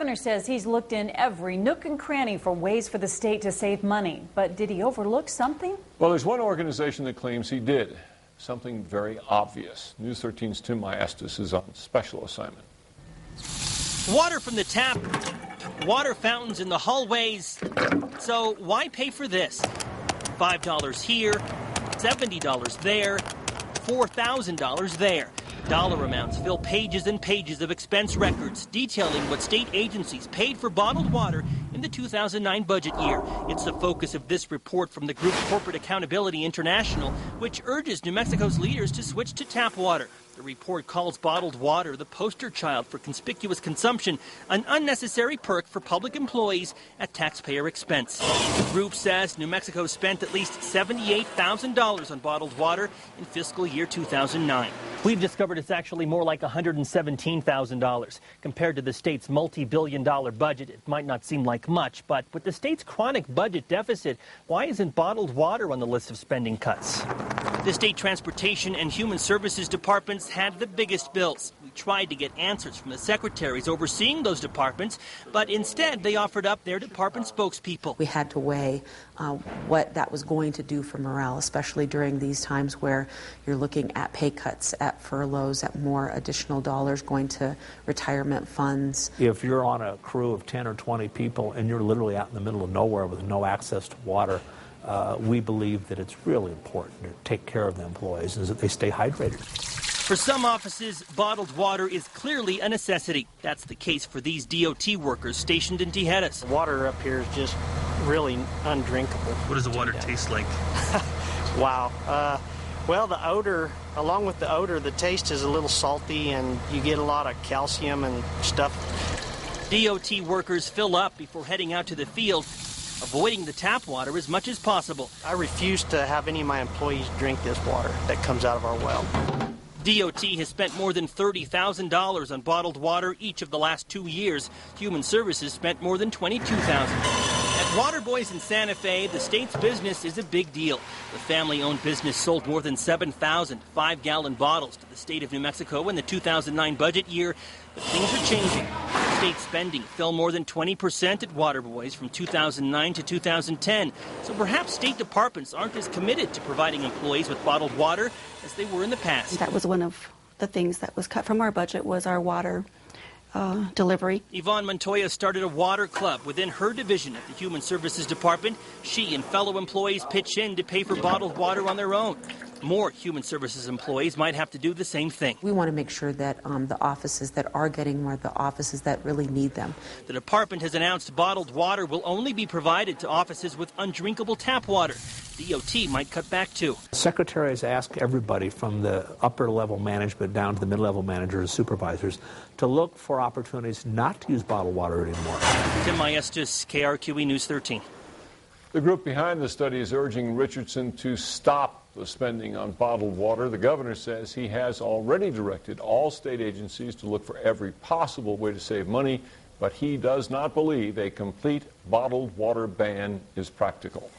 governor says he's looked in every nook and cranny for ways for the state to save money. But did he overlook something? Well, there's one organization that claims he did. Something very obvious. News 13's Tim Maestas is on special assignment. Water from the tap, water fountains in the hallways. So why pay for this? $5 here, $70 there, $4,000 there. Dollar amounts fill pages and pages of expense records detailing what state agencies paid for bottled water in the 2009 budget year. It's the focus of this report from the group Corporate Accountability International, which urges New Mexico's leaders to switch to tap water. The report calls bottled water the poster child for conspicuous consumption, an unnecessary perk for public employees at taxpayer expense. The group says New Mexico spent at least $78,000 on bottled water in fiscal year 2009. We've discovered it's actually more like $117,000. Compared to the state's multi-billion-dollar budget, it might not seem like much, but with the state's chronic budget deficit, why isn't bottled water on the list of spending cuts? The State Transportation and Human Services departments had the biggest bills. We tried to get answers from the secretaries overseeing those departments, but instead they offered up their department spokespeople. We had to weigh what that was going to do for morale, especially during these times where you're looking at pay cuts, at furloughs, at more additional dollars going to retirement funds. If you're on a crew of 10 or 20 people and you're literally out in the middle of nowhere with no access to water, we believe that it's really important to take care of the employees and that they stay hydrated. For some offices, bottled water is clearly a necessity. That's the case for these DOT workers stationed in Tijeras. The water up here is just really undrinkable. What does the water taste like? Wow. Well, the odor, along with the odor, the taste is a little salty, and you get a lot of calcium and stuff. DOT workers fill up before heading out to the field, avoiding the tap water as much as possible. I refuse to have any of my employees drink this water that comes out of our well. DOT has spent more than $30,000 on bottled water each of the last 2 years. Human Services spent more than $22,000. At Water Boys in Santa Fe, the state's business is a big deal. The family-owned business sold more than 7,000 5-gallon bottles to the state of New Mexico in the 2009 budget year. But things are changing. State spending fell more than 20% at Water Boys from 2009 to 2010. So perhaps state departments aren't as committed to providing employees with bottled water as they were in the past. That was one of the things that was cut from our budget, was our water delivery. Yvonne Montoya started a water club within her division at the Human Services Department. She and fellow employees pitch in to pay for bottled water on their own. More Human Services employees might have to do the same thing. We want to make sure that the offices that are getting more, the offices that really need them. The department has announced bottled water will only be provided to offices with undrinkable tap water. DOT might cut back too. Secretaries ask everybody from the upper level management down to the mid-level managers, supervisors, to look for opportunities not to use bottled water anymore. Tim Maestas, KRQE News 13. The group behind the study is urging Richardson to stop the spending on bottled water. The governor says he has already directed all state agencies to look for every possible way to save money, but he does not believe a complete bottled water ban is practical.